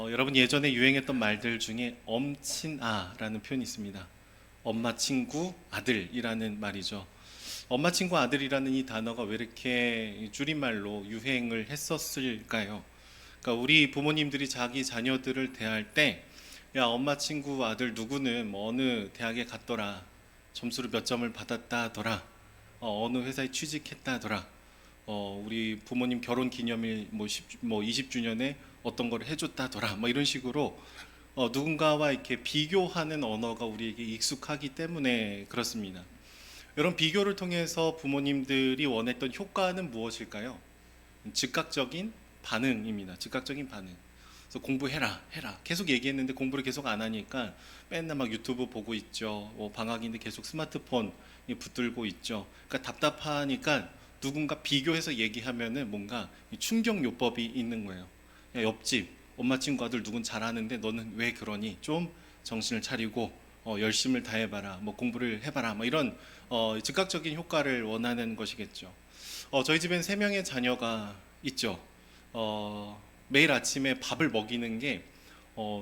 여러분 예전에 유행했던 말들 중에 엄친아라는 표현이 있습니다. 엄마 친구 아들이라는 말이죠. 엄마 친구 아들이라는 이 단어가 왜 이렇게 줄임말로 유행을 했었을까요? 그러니까 우리 부모님들이 자기 자녀들을 대할 때, 야, 엄마 친구 아들 누구는 뭐 어느 대학에 갔더라, 점수를 몇 점을 받았다더라, 어느 회사에 취직했다더라, 우리 부모님 결혼 기념일 뭐 20주년에 어떤 걸 해줬다더라, 뭐 이런 식으로 누군가와 이렇게 비교하는 언어가 우리에게 익숙하기 때문에 그렇습니다. 이런 비교를 통해서 부모님들이 원했던 효과는 무엇일까요? 즉각적인 반응입니다. 즉각적인 반응. 그래서 공부해라, 해라. 계속 얘기했는데 공부를 계속 안 하니까 맨날 막 유튜브 보고 있죠. 방학인데 계속 스마트폰 붙들고 있죠. 그러니까 답답하니까 누군가 비교해서 얘기하면은 뭔가 충격 요법이 있는 거예요. 야, 옆집 엄마 친구 아들 누군 잘하는데 너는 왜 그러니? 좀 정신을 차리고 열심을 다해봐라. 뭐 공부를 해봐라. 뭐 이런 즉각적인 효과를 원하는 것이겠죠. 저희 집엔 세 명의 자녀가 있죠. 매일 아침에 밥을 먹이는 게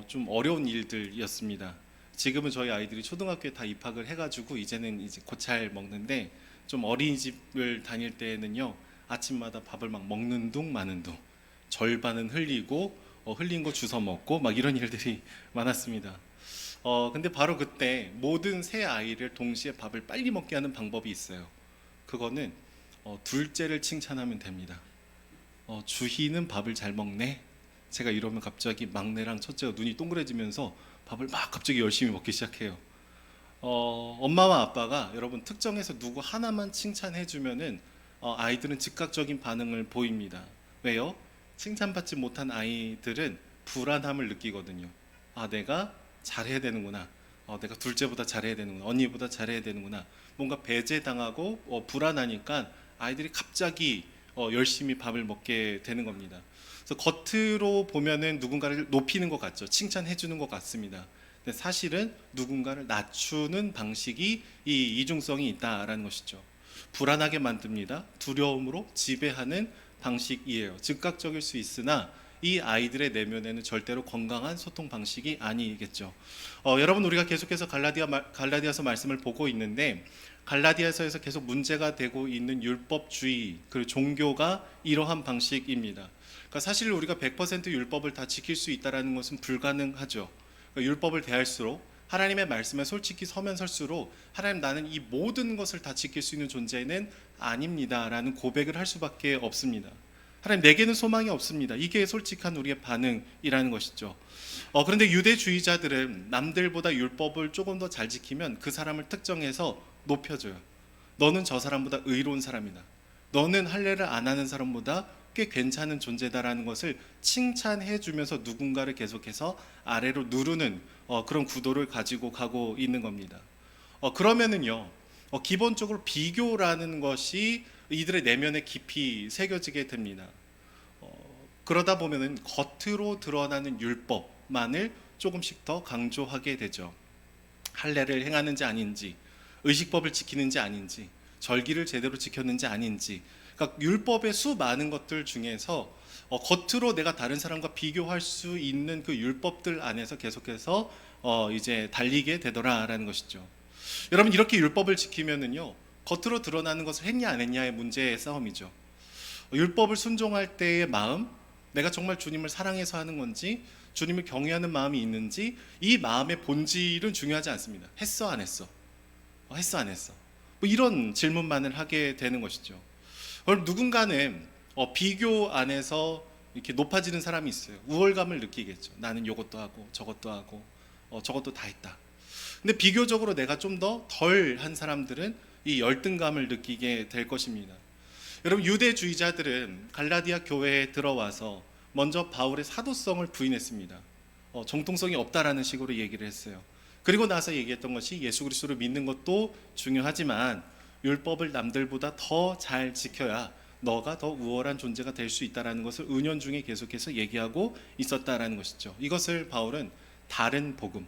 좀 어려운 일들이었습니다. 지금은 저희 아이들이 초등학교에 다 입학을 해가지고 이제는 이제 곧 잘 먹는데, 좀 어린이집을 다닐 때는요, 아침마다 밥을 막 먹는 둥 마는 둥, 절반은 흘리고 흘린 거 주워 먹고 막 이런 일들이 많았습니다. 근데 바로 그때 모든 세 아이를 동시에 밥을 빨리 먹게 하는 방법이 있어요. 그거는 둘째를 칭찬하면 됩니다. 주희는 밥을 잘 먹네. 제가 이러면 갑자기 막내랑 첫째가 눈이 동그래지면서 밥을 막 갑자기 열심히 먹기 시작해요. 엄마와 아빠가 여러분 특정해서 누구 하나만 칭찬해 주면은 아이들은 즉각적인 반응을 보입니다. 왜요? 칭찬받지 못한 아이들은 불안함을 느끼거든요. 아, 내가 잘해야 되는구나. 내가 둘째보다 잘해야 되는구나. 언니보다 잘해야 되는구나. 뭔가 배제당하고 불안하니까 아이들이 갑자기 열심히 밥을 먹게 되는 겁니다. 그래서 겉으로 보면은 누군가를 높이는 것 같죠. 칭찬해 주는 것 같습니다. 근데 사실은 누군가를 낮추는 방식이 이 이중성이 있다라는 것이죠. 불안하게 만듭니다. 두려움으로 지배하는 방식이에요. 즉각적일 수 있으나 이 아이들의 내면에는 절대로 건강한 소통 방식이 아니겠죠. 여러분 우리가 계속해서 갈라디아서 말씀을 보고 있는데, 갈라디아서에서 계속 문제가 되고 있는 율법주의 그리고 종교가 이러한 방식입니다. 그러니까 사실 우리가 100% 율법을 다 지킬 수 있다는 것은 불가능하죠. 그러니까 율법을 대할수록, 하나님의 말씀에 솔직히 서면 설수록, 하나님 나는 이 모든 것을 다 지킬 수 있는 존재는 아닙니다라는 고백을 할 수밖에 없습니다. 하나님 내게는 소망이 없습니다. 이게 솔직한 우리의 반응이라는 것이죠. 그런데 유대주의자들은 남들보다 율법을 조금 더 잘 지키면 그 사람을 특정해서 높여줘요. 너는 저 사람보다 의로운 사람이다. 너는 할례를 안 하는 사람보다 꽤 괜찮은 존재다라는 것을 칭찬해 주면서 누군가를 계속해서 아래로 누르는 그런 구도를 가지고 가고 있는 겁니다. 그러면은요, 기본적으로 비교라는 것이 이들의 내면에 깊이 새겨지게 됩니다. 그러다 보면은 겉으로 드러나는 율법만을 조금씩 더 강조하게 되죠. 할례를 행하는지 아닌지, 의식법을 지키는지 아닌지, 절기를 제대로 지켰는지 아닌지, 그러니까 율법의 수많은 것들 중에서 겉으로 내가 다른 사람과 비교할 수 있는 그 율법들 안에서 계속해서 이제 달리게 되더라라는 것이죠. 여러분 이렇게 율법을 지키면은요, 겉으로 드러나는 것을 했냐 안 했냐의 문제의 싸움이죠. 율법을 순종할 때의 마음, 내가 정말 주님을 사랑해서 하는 건지, 주님을 경외하는 마음이 있는지, 이 마음의 본질은 중요하지 않습니다. 했어 안 했어? 했어 안 했어? 뭐 이런 질문만을 하게 되는 것이죠. 그럼 누군가는 비교 안에서 이렇게 높아지는 사람이 있어요. 우월감을 느끼겠죠. 나는 이것도 하고 저것도 하고 저것도 다 했다. 근데 비교적으로 내가 좀 더 덜 한 사람들은 이 열등감을 느끼게 될 것입니다. 여러분 유대주의자들은 갈라디아 교회에 들어와서 먼저 바울의 사도성을 부인했습니다. 정통성이 없다라는 식으로 얘기를 했어요. 그리고 나서 얘기했던 것이 예수 그리스도를 믿는 것도 중요하지만 율법을 남들보다 더 잘 지켜야 너가 더 우월한 존재가 될 수 있다는 것을 은연중에 계속해서 얘기하고 있었다라는 것이죠. 이것을 바울은 다른 복음,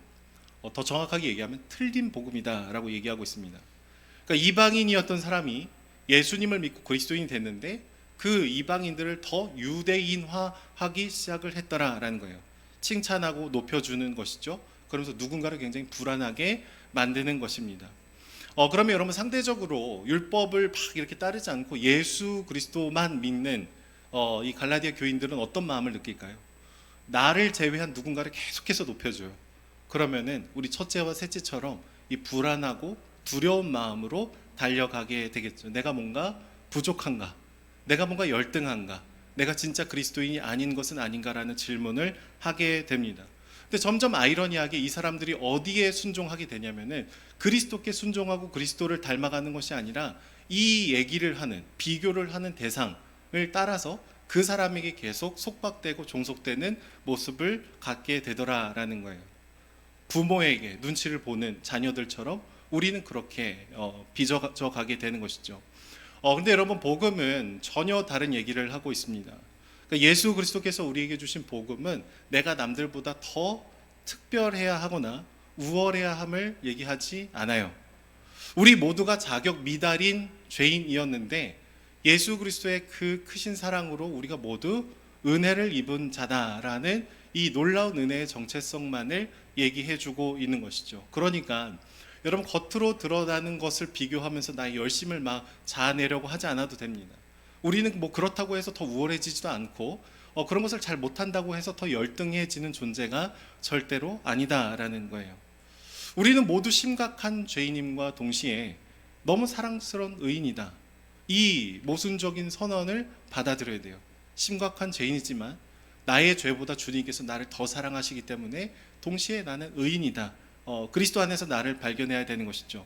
더 정확하게 얘기하면 틀린 복음이다라고 얘기하고 있습니다. 그러니까 이방인이었던 사람이 예수님을 믿고 그리스도인이 됐는데 그 이방인들을 더 유대인화하기 시작을 했더라라는 거예요. 칭찬하고 높여주는 것이죠. 그러면서 누군가를 굉장히 불안하게 만드는 것입니다. 그러면 여러분 상대적으로 율법을 막 이렇게 따르지 않고 예수 그리스도만 믿는 이 갈라디아 교인들은 어떤 마음을 느낄까요? 나를 제외한 누군가를 계속해서 높여줘요. 그러면은 우리 첫째와 셋째처럼 이 불안하고 두려운 마음으로 달려가게 되겠죠. 내가 뭔가 부족한가? 내가 뭔가 열등한가? 내가 진짜 그리스도인이 아닌 것은 아닌가라는 질문을 하게 됩니다. 근데 점점 아이러니하게 이 사람들이 어디에 순종하게 되냐면은 그리스도께 순종하고 그리스도를 닮아가는 것이 아니라 이 얘기를 하는, 비교를 하는 대상을 따라서 그 사람에게 계속 속박되고 종속되는 모습을 갖게 되더라라는 거예요. 부모에게 눈치를 보는 자녀들처럼 우리는 그렇게 빚어져 가게 되는 것이죠. 근데 여러분 복음은 전혀 다른 얘기를 하고 있습니다. 그러니까 예수 그리스도께서 우리에게 주신 복음은 내가 남들보다 더 특별해야 하거나 우월해야 함을 얘기하지 않아요. 우리 모두가 자격 미달인 죄인이었는데 예수 그리스도의 그 크신 사랑으로 우리가 모두 은혜를 입은 자다라는 이 놀라운 은혜의 정체성만을 얘기해주고 있는 것이죠. 그러니까 여러분 겉으로 드러나는 것을 비교하면서 나의 열심을 막 자아내려고 하지 않아도 됩니다. 우리는 뭐 그렇다고 해서 더 우월해지지도 않고 그런 것을 잘 못한다고 해서 더 열등해지는 존재가 절대로 아니다라는 거예요. 우리는 모두 심각한 죄인임과 동시에 너무 사랑스러운 의인이다. 이 모순적인 선언을 받아들여야 돼요. 심각한 죄인이지만 나의 죄보다 주님께서 나를 더 사랑하시기 때문에 동시에 나는 의인이다. 그리스도 안에서 나를 발견해야 되는 것이죠.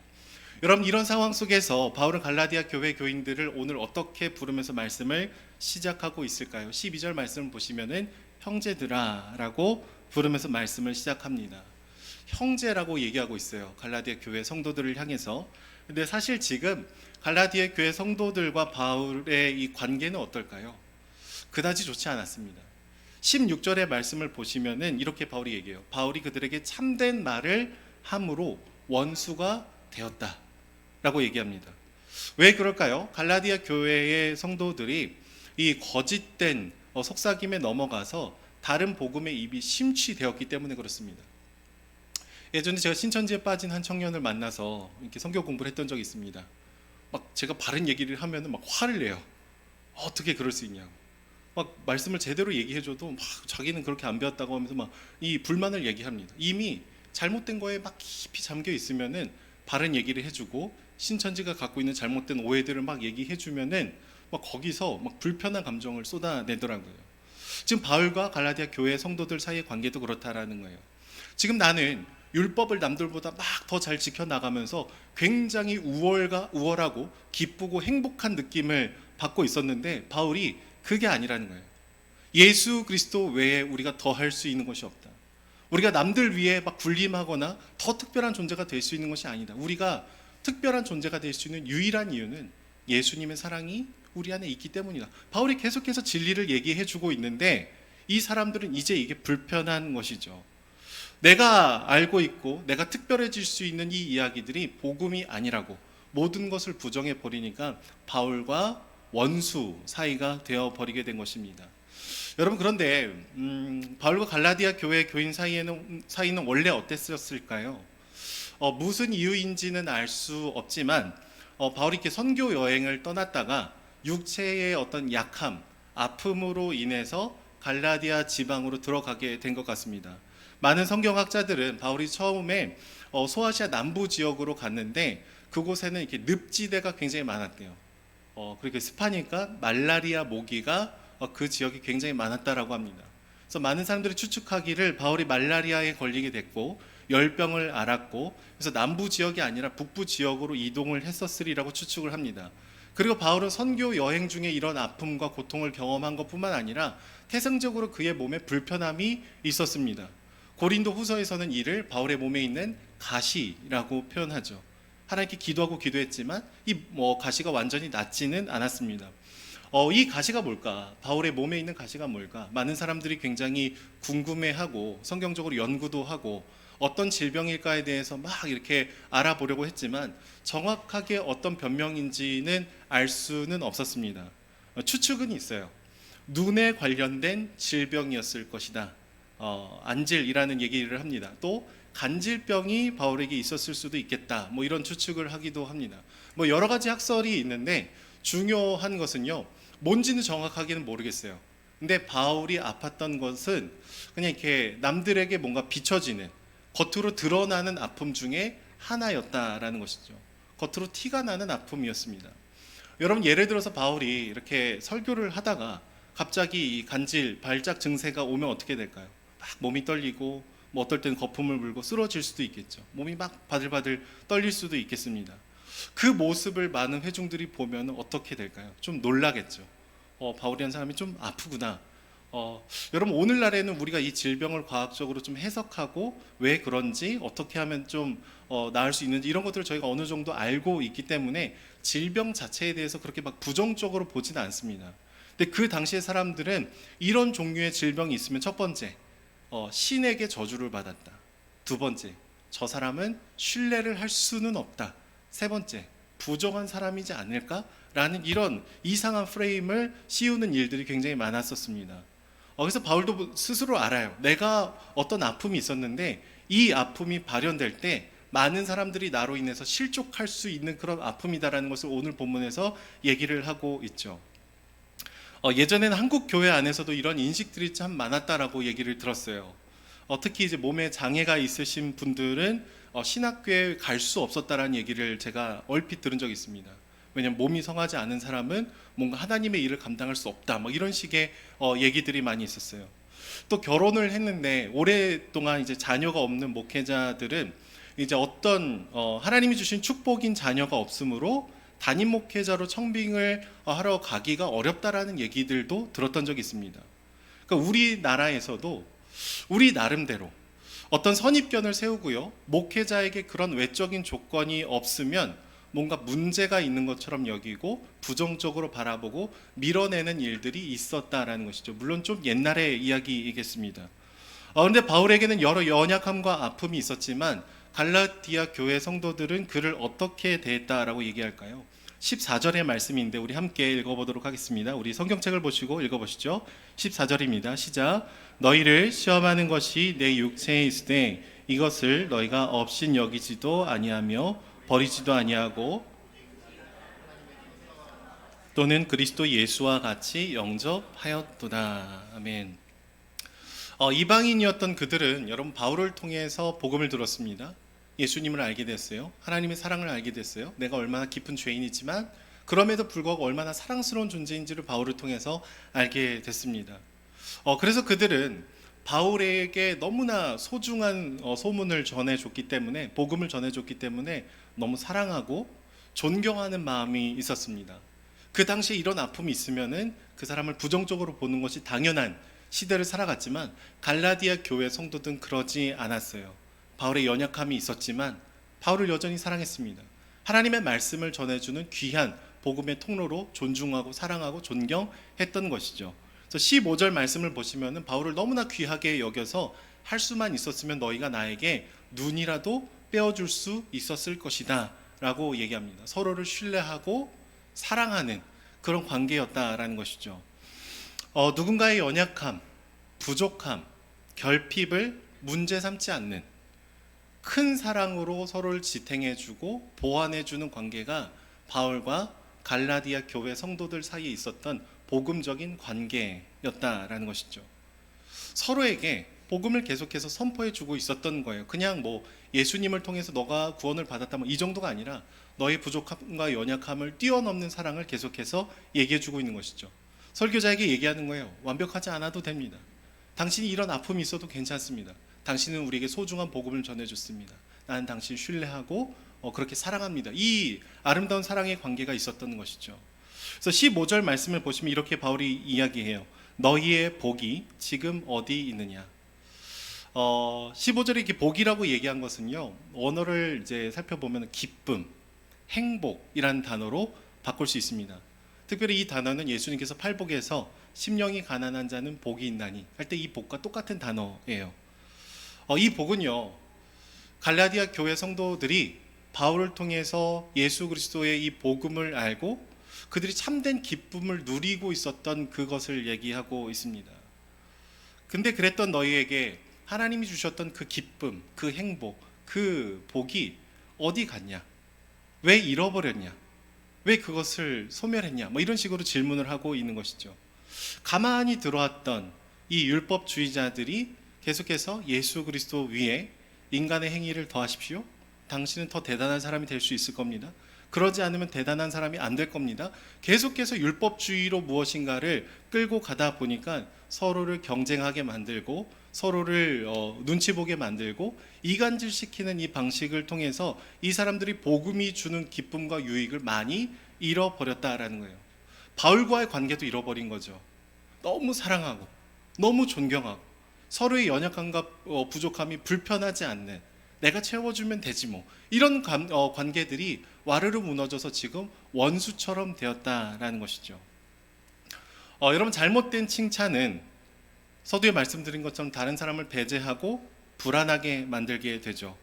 여러분 이런 상황 속에서 바울은 갈라디아 교회 교인들을 오늘 어떻게 부르면서 말씀을 시작하고 있을까요? 12절 말씀을 보시면은 형제들아라고 부르면서 말씀을 시작합니다. 형제라고 얘기하고 있어요. 갈라디아 교회 성도들을 향해서. 근데 사실 지금 갈라디아 교회 성도들과 바울의 이 관계는 어떨까요? 그다지 좋지 않았습니다. 16절의 말씀을 보시면은 이렇게 바울이 얘기해요. 바울이 그들에게 참된 말을 함으로 원수가 되었다 라고 얘기합니다. 왜 그럴까요? 갈라디아 교회의 성도들이 이 거짓된 속삭임에 넘어가서 다른 복음의 입이 심취되었기 때문에 그렇습니다. 예전에 제가 신천지에 빠진 한 청년을 만나서 이렇게 성경 공부를 했던 적이 있습니다. 막 제가 바른 얘기를 하면은 막 화를 내요. 어떻게 그럴 수 있냐고. 막 말씀을 제대로 얘기해줘도 막 자기는 그렇게 안 배웠다고 하면서 막 이 불만을 얘기합니다. 이미 잘못된 거에 막 깊이 잠겨 있으면은 바른 얘기를 해주고 신천지가 갖고 있는 잘못된 오해들을 막 얘기해주면은 막 거기서 막 불편한 감정을 쏟아내더라고요. 지금 바울과 갈라디아 교회 성도들 사이의 관계도 그렇다라는 거예요. 지금 나는 율법을 남들보다 막 더 잘 지켜나가면서 굉장히 우월하고 기쁘고 행복한 느낌을 받고 있었는데 바울이 그게 아니라는 거예요. 예수 그리스도 외에 우리가 더 할 수 있는 것이 없다. 우리가 남들 위해 막 군림하거나 더 특별한 존재가 될 수 있는 것이 아니다. 우리가 특별한 존재가 될 수 있는 유일한 이유는 예수님의 사랑이 우리 안에 있기 때문이다. 바울이 계속해서 진리를 얘기해 주고 있는데 이 사람들은 이제 이게 불편한 것이죠. 내가 알고 있고 내가 특별해질 수 있는 이 이야기들이 복음이 아니라고 모든 것을 부정해 버리니까 바울과 원수 사이가 되어 버리게 된 것입니다. 여러분 그런데 바울과 갈라디아 교회 교인 사이는 원래 어땠을까요? 무슨 이유인지는 알 수 없지만 바울이 이렇게 선교 여행을 떠났다가 육체의 어떤 약함, 아픔으로 인해서 갈라디아 지방으로 들어가게 된 것 같습니다. 많은 성경학자들은 바울이 처음에 소아시아 남부 지역으로 갔는데 그곳에는 이렇게 늪지대가 굉장히 많았대요. 그렇게 습하니까 말라리아 모기가 그 지역이 굉장히 많았다라고 합니다. 그래서 많은 사람들이 추측하기를 바울이 말라리아에 걸리게 됐고 열병을 앓았고 그래서 남부 지역이 아니라 북부 지역으로 이동을 했었으리라고 추측을 합니다. 그리고 바울은 선교 여행 중에 이런 아픔과 고통을 경험한 것뿐만 아니라 태생적으로 그의 몸에 불편함이 있었습니다. 고린도 후서에서는 이를 바울의 몸에 있는 가시라고 표현하죠. 하나님께 기도하고 기도했지만 이 가시가 완전히 낫지는 않았습니다. 이 가시가 뭘까? 바울의 몸에 있는 가시가 뭘까? 많은 사람들이 굉장히 궁금해하고 성경적으로 연구도 하고 어떤 질병일까에 대해서 막 이렇게 알아보려고 했지만 정확하게 어떤 변명인지는 알 수는 없었습니다. 추측은 있어요. 눈에 관련된 질병이었을 것이다. 안질이라는 얘기를 합니다. 또 간질병이 바울에게 있었을 수도 있겠다. 뭐 이런 추측을 하기도 합니다. 뭐 여러 가지 학설이 있는데 중요한 것은요. 뭔지는 정확하게는 모르겠어요. 근데 바울이 아팠던 것은 그냥 이렇게 남들에게 뭔가 비춰지는 겉으로 드러나는 아픔 중에 하나였다라는 것이죠. 겉으로 티가 나는 아픔이었습니다. 여러분 예를 들어서 바울이 이렇게 설교를 하다가 갑자기 이 간질, 발작 증세가 오면 어떻게 될까요? 막 몸이 떨리고 뭐 어떨 때는 거품을 물고 쓰러질 수도 있겠죠. 몸이 막 바들바들 떨릴 수도 있겠습니다. 그 모습을 많은 회중들이 보면 어떻게 될까요? 좀 놀라겠죠. 바울이라는 사람이 좀 아프구나. 여러분 오늘날에는 우리가 이 질병을 과학적으로 좀 해석하고 왜 그런지 어떻게 하면 좀 나을 수 있는지 이런 것들을 저희가 어느 정도 알고 있기 때문에 질병 자체에 대해서 그렇게 막 부정적으로 보지는 않습니다. 근데 그 당시의 사람들은 이런 종류의 질병이 있으면 첫 번째 신에게 저주를 받았다. 두 번째 저 사람은 신뢰를 할 수는 없다. 세 번째 부정한 사람이지 않을까라는 이런 이상한 프레임을 씌우는 일들이 굉장히 많았었습니다. 그래서 바울도 스스로 알아요. 내가 어떤 아픔이 있었는데 이 아픔이 발현될 때 많은 사람들이 나로 인해서 실족할 수 있는 그런 아픔이다라는 것을 오늘 본문에서 얘기를 하고 있죠. 예전에는 한국 교회 안에서도 이런 인식들이 참 많았다라고 얘기를 들었어요. 특히 이제 몸에 장애가 있으신 분들은 신학교에 갈 수 없었다라는 얘기를 제가 얼핏 들은 적이 있습니다. 왜냐하면 몸이 성하지 않은 사람은 뭔가 하나님의 일을 감당할 수 없다. 뭐 이런 식의 얘기들이 많이 있었어요. 또 결혼을 했는데 오랫동안 이제 자녀가 없는 목회자들은 이제 어떤 하나님이 주신 축복인 자녀가 없으므로 담임 목회자로 청빙을 하러 가기가 어렵다라는 얘기들도 들었던 적이 있습니다. 그러니까 우리나라에서도 우리 나름대로 어떤 선입견을 세우고요. 목회자에게 그런 외적인 조건이 없으면 뭔가 문제가 있는 것처럼 여기고 부정적으로 바라보고 밀어내는 일들이 있었다라는 것이죠. 물론 좀 옛날의 이야기이겠습니다. 그런데 바울에게는 여러 연약함과 아픔이 있었지만 갈라디아 교회 성도들은 그를 어떻게 대했다라고 얘기할까요? 14절의 말씀인데 우리 함께 읽어보도록 하겠습니다. 우리 성경책을 보시고 읽어보시죠. 14절입니다. 시작. 너희를 시험하는 것이 내 육체에 있으되 이것을 너희가 업신 여기지도 아니하며 버리지도 아니하고 또는 그리스도 예수와 같이 영접하였도다. 아멘. 이방인이었던 그들은 여러분 바울을 통해서 복음을 들었습니다. 예수님을 알게 됐어요. 하나님의 사랑을 알게 됐어요. 내가 얼마나 깊은 죄인이지만 그럼에도 불구하고 얼마나 사랑스러운 존재인지를 바울을 통해서 알게 됐습니다. 그래서 그들은 바울에게 너무나 소중한 소문을 전해줬기 때문에 복음을 전해줬기 때문에 너무 사랑하고 존경하는 마음이 있었습니다. 그 당시에 이런 아픔이 있으면은 그 사람을 부정적으로 보는 것이 당연한 시대를 살아갔지만 갈라디아 교회 성도들은 그러지 않았어요. 바울의 연약함이 있었지만 바울을 여전히 사랑했습니다. 하나님의 말씀을 전해주는 귀한 복음의 통로로 존중하고 사랑하고 존경했던 것이죠. 그래서 15절 말씀을 보시면 바울을 너무나 귀하게 여겨서 할 수만 있었으면 너희가 나에게 눈이라도 떼어줄 수 있었을 것이다 라고 얘기합니다. 서로를 신뢰하고 사랑하는 그런 관계였다라는 것이죠. 누군가의 연약함, 부족함, 결핍을 문제 삼지 않는 큰 사랑으로 서로를 지탱해주고 보완해주는 관계가 바울과 갈라디아 교회 성도들 사이에 있었던 복음적인 관계였다라는 것이죠. 서로에게 복음을 계속해서 선포해주고 있었던 거예요. 그냥 뭐 예수님을 통해서 너가 구원을 받았다 뭐 이 정도가 아니라 너의 부족함과 연약함을 뛰어넘는 사랑을 계속해서 얘기해주고 있는 것이죠. 설교자에게 얘기하는 거예요. 완벽하지 않아도 됩니다. 당신이 이런 아픔이 있어도 괜찮습니다. 당신은 우리에게 소중한 복음을 전해줬습니다. 나는 당신 신뢰하고 그렇게 사랑합니다. 이 아름다운 사랑의 관계가 있었던 것이죠. 그래서 15절 말씀을 보시면 이렇게 바울이 이야기해요. 너희의 복이 지금 어디 있느냐. 15절에 이렇게 복이라고 얘기한 것은요. 언어를 이제 살펴보면 기쁨, 행복이라는 단어로 바꿀 수 있습니다. 특별히 이 단어는 예수님께서 팔복에서 심령이 가난한 자는 복이 있나니 할 때 이 복과 똑같은 단어예요. 이 복은요. 갈라디아 교회 성도들이 바울을 통해서 예수 그리스도의 이 복음을 알고 그들이 참된 기쁨을 누리고 있었던 그것을 얘기하고 있습니다. 근데 그랬던 너희에게 하나님이 주셨던 그 기쁨, 그 행복, 그 복이 어디 갔냐? 왜 잃어버렸냐? 왜 그것을 소멸했냐? 뭐 이런 식으로 질문을 하고 있는 것이죠. 가만히 들어왔던 이 율법주의자들이 계속해서 예수 그리스도 위에 인간의 행위를 더하십시오. 당신은 더 대단한 사람이 될 수 있을 겁니다. 그러지 않으면 대단한 사람이 안 될 겁니다. 계속해서 율법주의로 무엇인가를 끌고 가다 보니까 서로를 경쟁하게 만들고 서로를 눈치 보게 만들고 이간질시키는 이 방식을 통해서 이 사람들이 복음이 주는 기쁨과 유익을 많이 잃어버렸다라는 거예요. 바울과의 관계도 잃어버린 거죠. 너무 사랑하고 너무 존경하고 서로의 연약함과 부족함이 불편하지 않는, 내가 채워주면 되지 뭐, 이런 관계들이 와르르 무너져서 지금 원수처럼 되었다라는 것이죠. 여러분, 잘못된 칭찬은 서두에 말씀드린 것처럼 다른 사람을 배제하고 불안하게 만들게 되죠.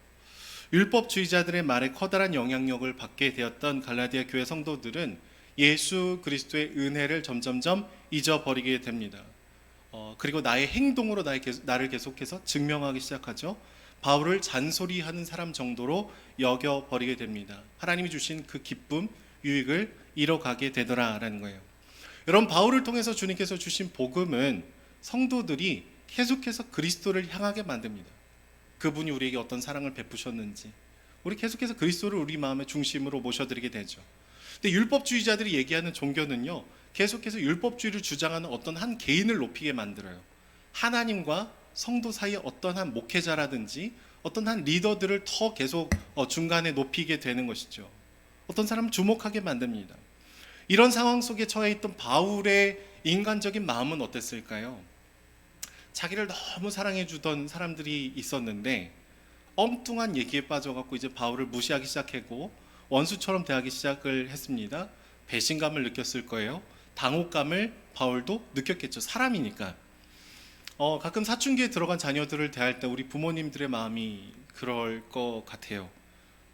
율법주의자들의 말에 커다란 영향력을 받게 되었던 갈라디아 교회 성도들은 예수 그리스도의 은혜를 점점점 잊어버리게 됩니다. 그리고 나의 행동으로 나를 계속해서 증명하기 시작하죠. 바울을 잔소리하는 사람 정도로 여겨버리게 됩니다. 하나님이 주신 그 기쁨, 유익을 잃어가게 되더라라는 거예요. 여러분, 바울을 통해서 주님께서 주신 복음은 성도들이 계속해서 그리스도를 향하게 만듭니다. 그분이 우리에게 어떤 사랑을 베푸셨는지, 우리 계속해서 그리스도를 우리 마음의 중심으로 모셔드리게 되죠. 근데 율법주의자들이 얘기하는 종교는요, 계속해서 율법주의를 주장하는 어떤 한 개인을 높이게 만들어요. 하나님과 성도 사이에 어떤 한 목회자라든지 어떤 한 리더들을 더 계속 중간에 높이게 되는 것이죠. 어떤 사람을 주목하게 만듭니다. 이런 상황 속에 처해 있던 바울의 인간적인 마음은 어땠을까요? 자기를 너무 사랑해 주던 사람들이 있었는데 엉뚱한 얘기에 빠져갖고 이제 바울을 무시하기 시작했고 원수처럼 대하기 시작을 했습니다. 배신감을 느꼈을 거예요. 당혹감을 바울도 느꼈겠죠. 사람이니까. 가끔 사춘기에 들어간 자녀들을 대할 때 우리 부모님들의 마음이 그럴 것 같아요.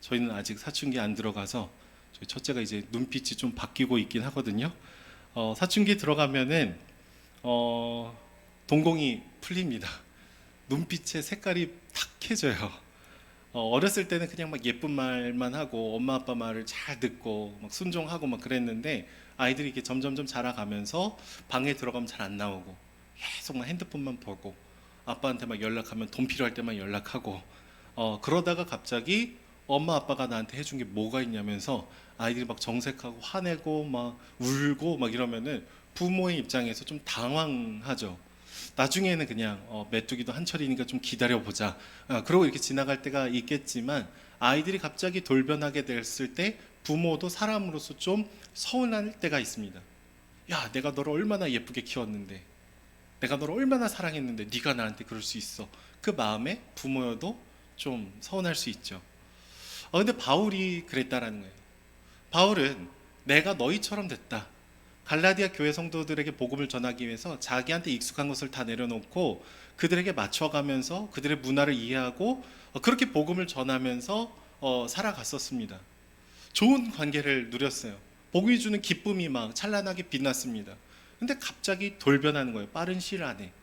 저희는 아직 사춘기에 안 들어가서 저희 첫째가 이제 눈빛이 좀 바뀌고 있긴 하거든요. 사춘기에 들어가면은 동공이 풀립니다. 눈빛의 색깔이 탁해져요. 어렸을 때는 그냥 막 예쁜 말만 하고 엄마 아빠 말을 잘 듣고 막 순종하고 막 그랬는데 아이들이 이렇게 점점점 자라가면서 방에 들어가면 잘 안 나오고 계속 막 핸드폰만 보고 아빠한테 막 연락하면 돈 필요할 때만 연락하고 그러다가 갑자기 엄마 아빠가 나한테 해준 게 뭐가 있냐면서 아이들이 막 정색하고 화내고 막 울고 막 이러면은 부모의 입장에서 좀 당황하죠. 나중에는 그냥 메뚜기도 한철이니까 좀 기다려보자, 그러고 이렇게 지나갈 때가 있겠지만 아이들이 갑자기 돌변하게 됐을 때 부모도 사람으로서 좀 서운할 때가 있습니다. 야, 내가 너를 얼마나 예쁘게 키웠는데, 내가 너를 얼마나 사랑했는데 네가 나한테 그럴 수 있어. 그 마음에 부모여도 좀 서운할 수 있죠. 근데 바울이 그랬다라는 거예요. 바울은 내가 너희처럼 됐다. 갈라디아 교회 성도들에게 복음을 전하기 위해서 자기한테 익숙한 것을 다 내려놓고 그들에게 맞춰가면서 그들의 문화를 이해하고 그렇게 복음을 전하면서 살아갔었습니다. 좋은 관계를 누렸어요. 복음이 주는 기쁨이 막 찬란하게 빛났습니다. 근데 갑자기 돌변하는 거예요. 빠른 시일 안에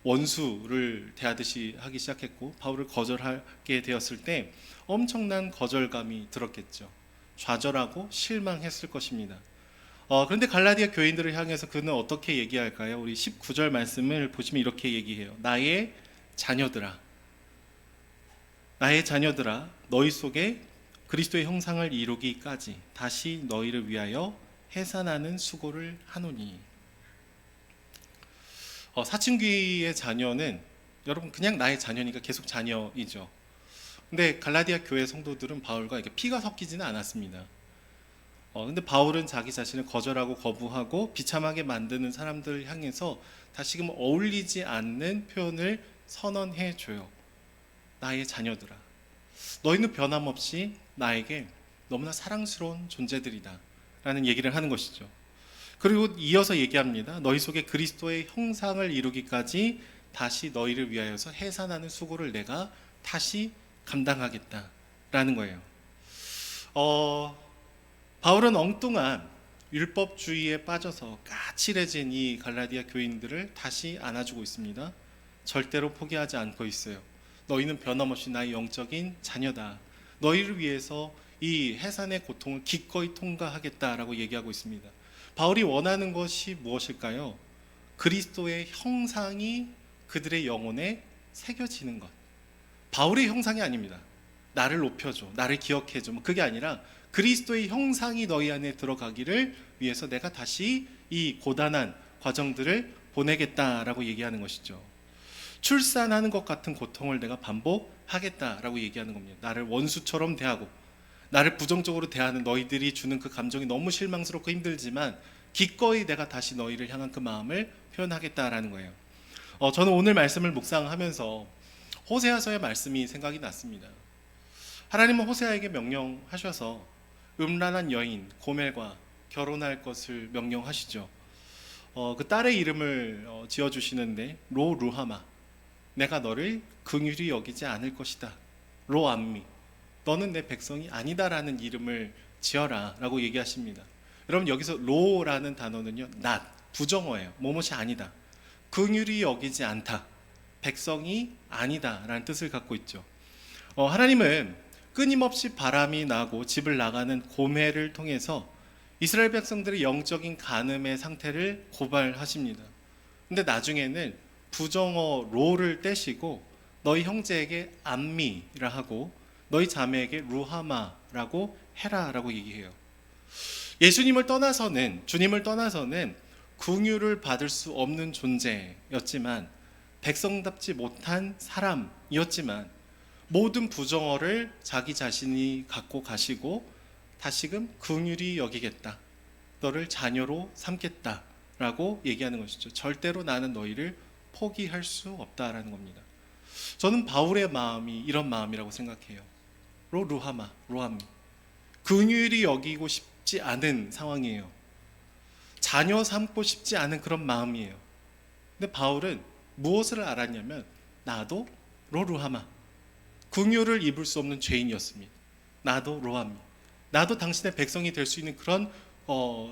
원수를 대하듯이 하기 시작했고 바울을 거절하게 되었을 때 엄청난 거절감이 들었겠죠. 좌절하고 실망했을 것입니다. 그런데 갈라디아 교인들을 향해서 그는 어떻게 얘기할까요? 우리 19절 말씀을 보시면 이렇게 얘기해요. 나의 자녀들아, 나의 자녀들아, 너희 속에 그리스도의 형상을 이루기까지 다시 너희를 위하여 해산하는 수고를 하노니. 사춘기의 자녀는 여러분 그냥 나의 자녀니까 계속 자녀이죠. 근데 갈라디아 교회 성도들은 바울과 이렇게 피가 섞이지는 않았습니다. 근데 바울은 자기 자신을 거절하고 거부하고 비참하게 만드는 사람들을 향해서 다시금 어울리지 않는 표현을 선언해 줘요. 나의 자녀들아, 너희는 변함없이 나에게 너무나 사랑스러운 존재들이다 라는 얘기를 하는 것이죠. 그리고 이어서 얘기합니다. 너희 속에 그리스도의 형상을 이루기까지 다시 너희를 위하여서 해산하는 수고를 내가 다시 감당하겠다 라는 거예요. 바울은 엉뚱한 율법주의에 빠져서 까칠해진 이 갈라디아 교인들을 다시 안아주고 있습니다. 절대로 포기하지 않고 있어요. 너희는 변함없이 나의 영적인 자녀다. 너희를 위해서 이 해산의 고통을 기꺼이 통과하겠다라고 얘기하고 있습니다. 바울이 원하는 것이 무엇일까요? 그리스도의 형상이 그들의 영혼에 새겨지는 것. 바울의 형상이 아닙니다. 나를 높여줘, 나를 기억해줘. 그게 아니라 그리스도의 형상이 너희 안에 들어가기를 위해서 내가 다시 이 고단한 과정들을 보내겠다라고 얘기하는 것이죠. 출산하는 것 같은 고통을 내가 반복하겠다라고 얘기하는 겁니다. 나를 원수처럼 대하고 나를 부정적으로 대하는 너희들이 주는 그 감정이 너무 실망스럽고 힘들지만 기꺼이 내가 다시 너희를 향한 그 마음을 표현하겠다라는 거예요. 저는 오늘 말씀을 묵상하면서 호세아서의 말씀이 생각이 났습니다. 하나님은 호세아에게 명령하셔서 음란한 여인 고멜과 결혼할 것을 명령하시죠. 그 딸의 이름을 지어주시는데 로루하마, 내가 너를 긍휼히 여기지 않을 것이다. 로암미, 너는 내 백성이 아니다라는 이름을 지어라 라고 얘기하십니다. 여러분, 여기서 로라는 단어는요, not, 부정어예요. 뭐뭇이 아니다, 긍휼히 여기지 않다, 백성이 아니다 라는 뜻을 갖고 있죠. 하나님은 끊임없이 바람이 나고 집을 나가는 고멜을 통해서 이스라엘 백성들의 영적인 간음의 상태를 고발하십니다. 근데 나중에는 부정어 로를 떼시고 너희 형제에게 암미라 하고 너희 자매에게 루하마라고 해라라고 얘기해요. 주님을 떠나서는 긍휼을 받을 수 없는 존재였지만, 백성답지 못한 사람이었지만 모든 부정어를 자기 자신이 갖고 가시고 다시금 긍휼히 여기겠다, 너를 자녀로 삼겠다라고 얘기하는 것이죠. 절대로 나는 너희를 포기할 수 없다라는 겁니다. 저는 바울의 마음이 이런 마음이라고 생각해요. 로루하마, 로함미, 긍휼히 여기고 싶지 않은 상황이에요. 자녀 삼고 싶지 않은 그런 마음이에요. 근데 바울은 무엇을 알았냐면, 나도 로루하마, 긍휼을 입을 수 없는 죄인이었습니다. 나도 로함미, 나도 당신의 백성이 될 수 있는 그런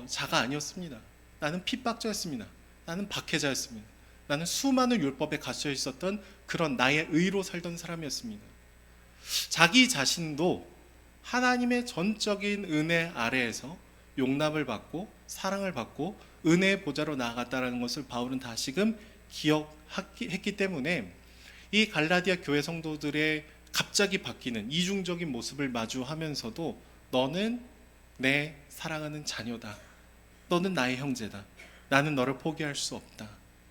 자가 아니었습니다. 나는 핍박자였습니다. 나는 박해자였습니다. 나는 수많은 율법에 갇혀 있었던 그런 나의 의로 살던 사람이었습니다. 자기 자신도 하나님의 전적인 은혜 아래에서 용납을 받고 사랑을 받고 은혜의 보좌로 나아갔다는 것을 바울은 다시금 기억했기 때문에 이 갈라디아 교회 성도들의 갑자기 바뀌는 이중적인 모습을 마주하면서도 너는 내 사랑하는 자녀다, 너는 나의 형제다, 나는 너를 포기할 수 없다,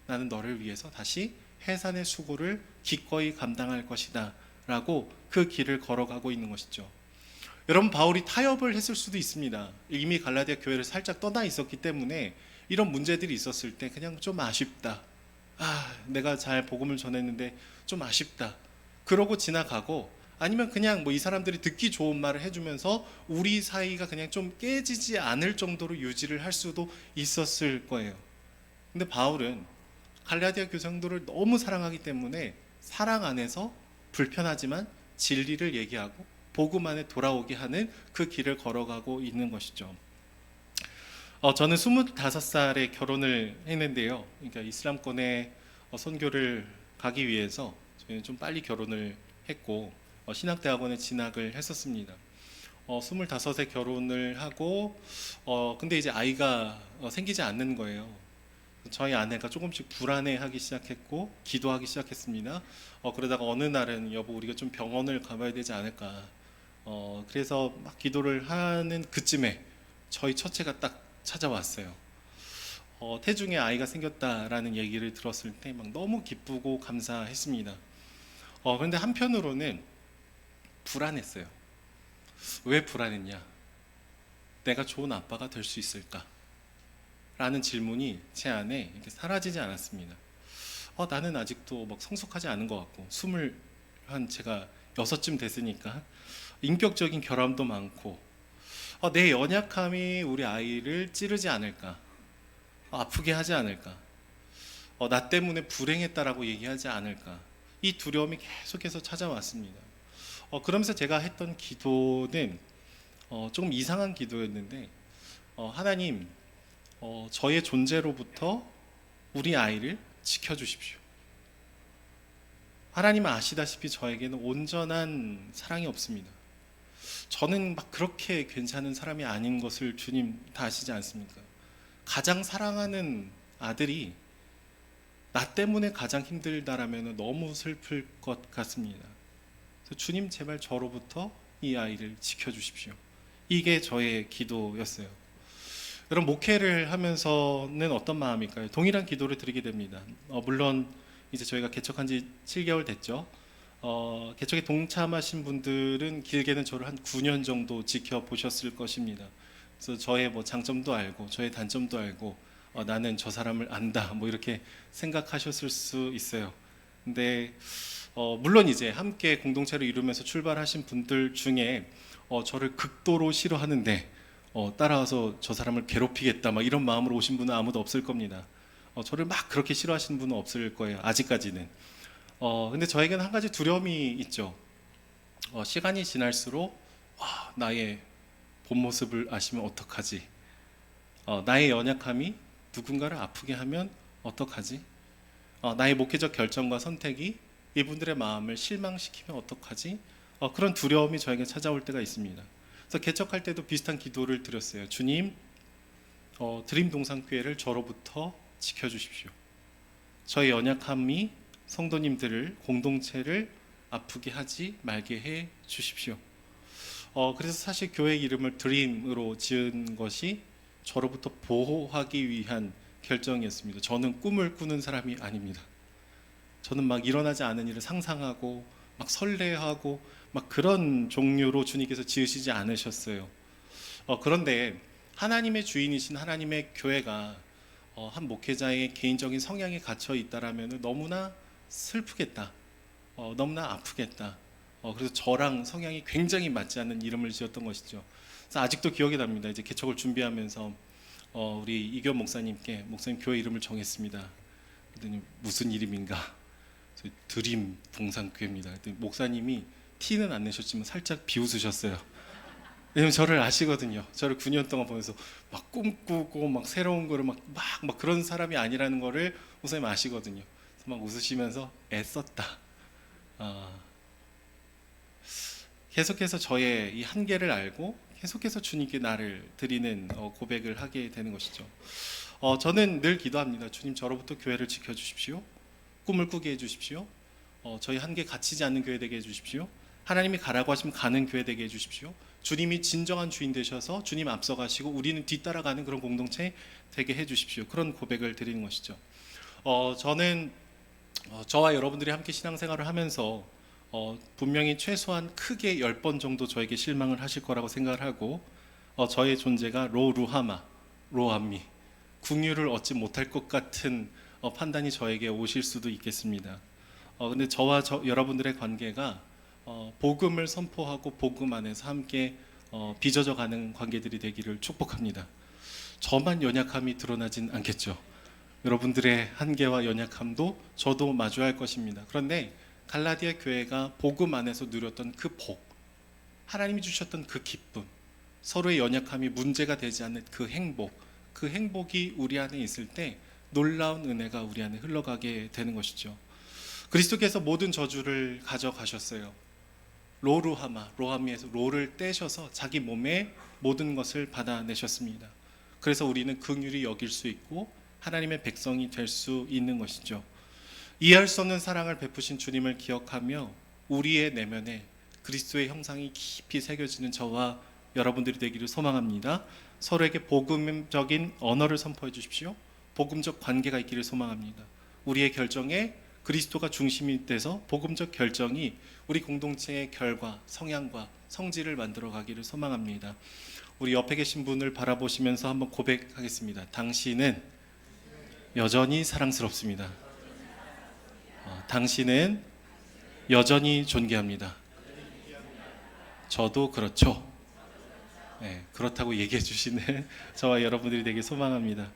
나는 너를 위해서 다시 해산의 수고를 기꺼이 감당할 것이다 라고 그 길을 걸어가고 있는 것이죠. 여러분, 바울이 타협을 했을 수도 있습니다. 이미 갈라디아 교회를 살짝 떠나 있었기 때문에 이런 문제들이 있었을 때 그냥 좀 아쉽다, 내가 잘 복음을 전했는데 좀 아쉽다, 그러고 지나가고, 아니면 그냥 이 사람들이 듣기 좋은 말을 해주면서 우리 사이가 그냥 좀 깨지지 않을 정도로 유지를 할 수도 있었을 거예요. 근데 바울은 갈라디아 교성도를 너무 사랑하기 때문에 사랑 안에서 불편하지만 진리를 얘기하고 복음 안에 돌아오게 하는 그 길을 걸어가고 있는 것이죠. 저는 25살에 결혼을 했는데요. 그러니까 이슬람권에 선교를 가기 위해서 저희는 좀 빨리 결혼을 했고 신학대학원에 진학을 했었습니다. 25에 결혼을 하고 근데 이제 아이가 생기지 않는 거예요. 저희 아내가 조금씩 불안해하기 시작했고 기도하기 시작했습니다. 그러다가 어느 날은 여보, 우리가 좀 병원을 가봐야 되지 않을까. 그래서 막 기도를 하는 그쯤에 저희 첫째가 딱 찾아왔어요. 태중에 아이가 생겼다라는 얘기를 들었을 때 막 너무 기쁘고 감사했습니다. 그런데 한편으로는 불안했어요. 왜 불안했냐? 내가 좋은 아빠가 될 수 있을까? 라는 질문이 제 안에 이렇게 사라지지 않았습니다. 나는 아직도 막 성숙하지 않은 것 같고, 제가 6쯤 됐으니까 인격적인 결함도 많고, 내 연약함이 우리 아이를 찌르지 않을까, 아프게 하지 않을까, 나 때문에 불행했다라고 얘기하지 않을까, 이 두려움이 계속해서 찾아왔습니다. 그러면서 제가 했던 기도는 조금 이상한 기도였는데, 하나님, 저의 존재로부터 우리 아이를 지켜주십시오. 하나님은 아시다시피 저에게는 온전한 사랑이 없습니다. 저는 막 그렇게 괜찮은 사람이 아닌 것을 주님 다 아시지 않습니까? 가장 사랑하는 아들이 나 때문에 가장 힘들다라면 너무 슬플 것 같습니다. 그래서 주님 제발 저로부터 이 아이를 지켜주십시오. 이게 저의 기도였어요. 여러분, 목회를 하면서는 어떤 마음일까요? 동일한 기도를 드리게 됩니다. 물론 이제 저희가 개척한 지 7개월 됐죠. 개척에 동참하신 분들은 길게는 저를 한 9년 정도 지켜보셨을 것입니다. 그래서 저의 뭐 장점도 알고 저의 단점도 알고 나는 저 사람을 안다 뭐 이렇게 생각하셨을 수 있어요. 근데 물론 이제 함께 공동체를 이루면서 출발하신 분들 중에 저를 극도로 싫어하는데 따라와서 저 사람을 괴롭히겠다 막 이런 마음으로 오신 분은 아무도 없을 겁니다. 저를 막 그렇게 싫어하시는 분은 없을 거예요. 아직까지는. 근데 저에게는 한 가지 두려움이 있죠. 시간이 지날수록 나의 본 모습을 아시면 어떡하지? 나의 연약함이 누군가를 아프게 하면 어떡하지? 나의 목회적 결정과 선택이 이분들의 마음을 실망시키면 어떡하지? 그런 두려움이 저에게 찾아올 때가 있습니다. 그래서 개척할 때도 비슷한 기도를 드렸어요. 주님, 드림 동산교회를 저로부터 지켜주십시오. 저의 연약함이 성도님들을, 공동체를 아프게 하지 말게 해 주십시오. 그래서 사실 교회 이름을 드림으로 지은 것이 저로부터 보호하기 위한 결정이었습니다. 저는 꿈을 꾸는 사람이 아닙니다. 저는 막 일어나지 않은 일을 상상하고 막 설레하고 막 그런 종류로 주님께서 지으시지 않으셨어요. 그런데 하나님의 주인이신 하나님의 교회가 한 목회자의 개인적인 성향에 갇혀 있다라면 너무나 슬프겠다, 너무나 아프겠다. 그래서 저랑 성향이 굉장히 맞지 않는 이름을 지었던 것이죠. 그래서 아직도 기억이 납니다. 이제 개척을 준비하면서 우리 이교 목사님께 목사님 교회 이름을 정했습니다. 그랬더니 무슨 이름인가? 드림 동산교회입니다. 그랬더니 목사님이 티는 안 내셨지만 살짝 비웃으셨어요. 왜냐면 저를 아시거든요. 저를 9년 동안 보면서 막 꿈꾸고 막 새로운 거를 막 그런 사람이 아니라는 거를 목사님 아시거든요. 그래서 막 웃으시면서 애썼다. 계속해서 저의 이 한계를 알고 계속해서 주님께 나를 드리는 고백을 하게 되는 것이죠. 저는 늘 기도합니다. 주님, 저로부터 교회를 지켜주십시오. 꿈을 꾸게 해주십시오. 저희 한계 갇히지 않는 교회 되게 해주십시오. 하나님이 가라고 하시면 가는 교회 되게 해주십시오. 주님이 진정한 주인 되셔서 주님 앞서가시고 우리는 뒤따라가는 그런 공동체 되게 해주십시오. 그런 고백을 드리는 것이죠. 저는 저와 여러분들이 함께 신앙생활을 하면서 분명히 최소한 크게 10번 정도 저에게 실망을 하실 거라고 생각을 하고 저의 존재가 로루하마, 로암미, 긍휼을 얻지 못할 것 같은 판단이 저에게 오실 수도 있겠습니다. 근데 저와 여러분들의 관계가 복음을 선포하고 복음 안에서 함께 빚어져 가는 관계들이 되기를 축복합니다. 저만 연약함이 드러나진 않겠죠. 여러분들의 한계와 연약함도 저도 마주할 것입니다. 그런데 갈라디아 교회가 복음 안에서 누렸던 그 복, 하나님이 주셨던 그 기쁨, 서로의 연약함이 문제가 되지 않는 그 행복, 그 행복이 우리 안에 있을 때 놀라운 은혜가 우리 안에 흘러가게 되는 것이죠. 그리스도께서 모든 저주를 가져가셨어요. 로루하마, 로하미에서 로를 떼셔서 자기 몸에 모든 것을 받아내셨습니다. 그래서 우리는 긍휼히 여길 수 있고 하나님의 백성이 될 수 있는 것이죠. 이해할 수 없는 사랑을 베푸신 주님을 기억하며 우리의 내면에 그리스도의 형상이 깊이 새겨지는 저와 여러분들이 되기를 소망합니다. 서로에게 복음적인 언어를 선포해 주십시오. 복음적 관계가 있기를 소망합니다. 우리의 결정에 그리스도가 중심이 돼서 복음적 결정이 우리 공동체의 결과, 성향과 성질을 만들어 가기를 소망합니다. 우리 옆에 계신 분을 바라보시면서 한번 고백하겠습니다. 당신은 여전히 사랑스럽습니다. 당신은 여전히 존귀합니다. 저도 그렇죠. 네, 그렇다고 얘기해 주시는 저와 여러분들이 되게 소망합니다.